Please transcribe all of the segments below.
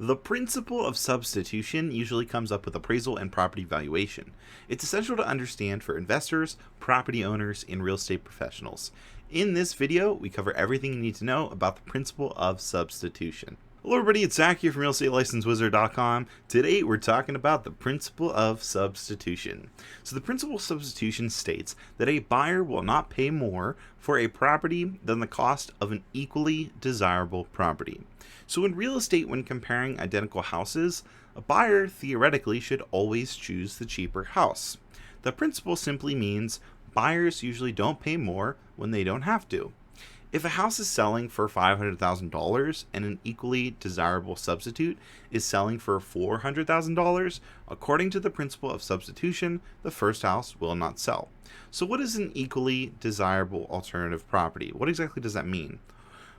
The principle of substitution usually comes up with appraisal and property valuation. It's essential to understand for investors, property owners, and real estate professionals. In this video, we cover everything you need to know about the principle of substitution. Hello everybody, it's Zach here from RealEstateLicenseWizard.com. Today we're talking about the principle of substitution. So the principle of substitution states that a buyer will not pay more for a property than the cost of an equally desirable property. So in real estate, when comparing identical houses, a buyer theoretically should always choose the cheaper house. The principle simply means buyers usually don't pay more when they don't have to. If a house is selling for $500,000 and an equally desirable substitute is selling for $400,000, according to the principle of substitution, the first house will not sell. So what is an equally desirable alternative property? What exactly does that mean?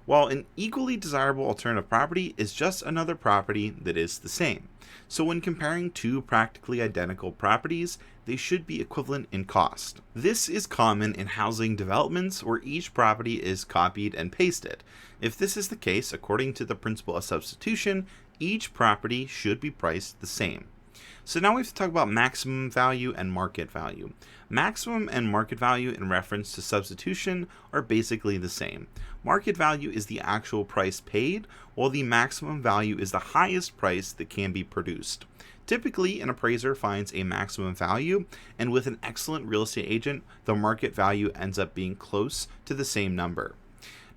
Well, an equally desirable alternative property is just another property that is the same. So when comparing two practically identical properties, they should be equivalent in cost. This is common in housing developments where each property is copied and pasted. If this is the case, according to the principle of substitution, each property should be priced the same. So now we have to talk about maximum value and market value. Maximum and market value in reference to substitution are basically the same. Market value is the actual price paid, while the maximum value is the highest price that can be produced. Typically, an appraiser finds a maximum value, and with an excellent real estate agent, the market value ends up being close to the same number.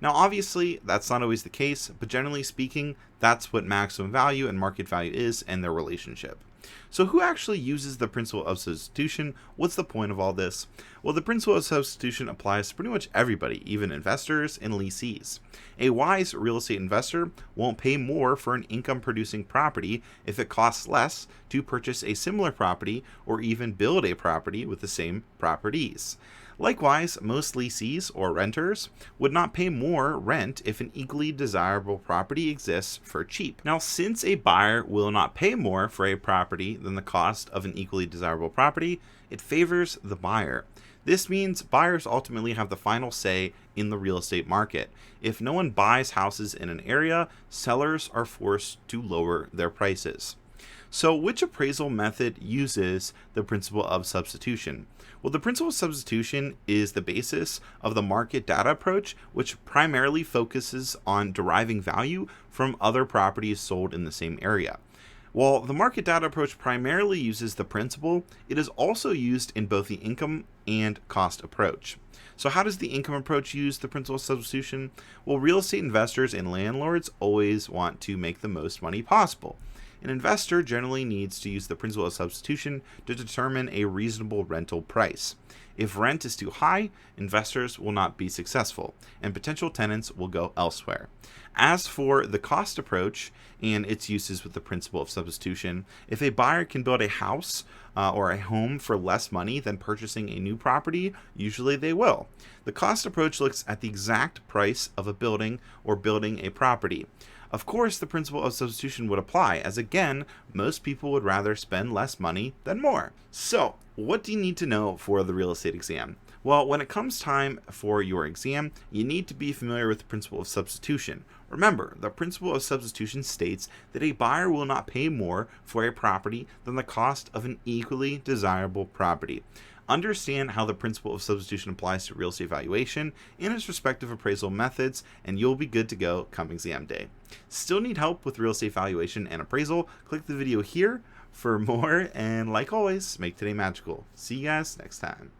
Now, obviously, that's not always the case, but generally speaking, that's what maximum value and market value is and their relationship. So who actually uses the principle of substitution? What's the point of all this? Well, the principle of substitution applies to pretty much everybody, even investors and lessees. A wise real estate investor won't pay more for an income-producing property if it costs less to purchase a similar property or even build a property with the same properties. Likewise, most lessees or renters would not pay more rent if an equally desirable property exists for cheap. Now, since a buyer will not pay more for a property than the cost of an equally desirable property, it favors the buyer. This means buyers ultimately have the final say in the real estate market. If no one buys houses in an area, sellers are forced to lower their prices. So which appraisal method uses the principle of substitution? Well, the principle of substitution is the basis of the market data approach, which primarily focuses on deriving value from other properties sold in the same area. While the market data approach primarily uses the principle, it is also used in both the income and cost approach. So how does the income approach use the principle of substitution? Well, real estate investors and landlords always want to make the most money possible. An investor generally needs to use the principle of substitution to determine a reasonable rental price. If rent is too high, investors will not be successful, and potential tenants will go elsewhere. As for the cost approach and its uses with the principle of substitution, if a buyer can build a house or a home for less money than purchasing a new property, usually they will. The cost approach looks at the exact price of a building or building a property. Of course, the principle of substitution would apply, as again, most people would rather spend less money than more. So, what do you need to know for the real estate exam? Well, when it comes time for your exam, you need to be familiar with the principle of substitution. Remember, the principle of substitution states that a buyer will not pay more for a property than the cost of an equally desirable property. Understand how the principle of substitution applies to real estate valuation and its respective appraisal methods, and you'll be good to go come exam day. Still need help with real estate valuation and appraisal? Click the video here for more, and like always, make today magical. See you guys next time.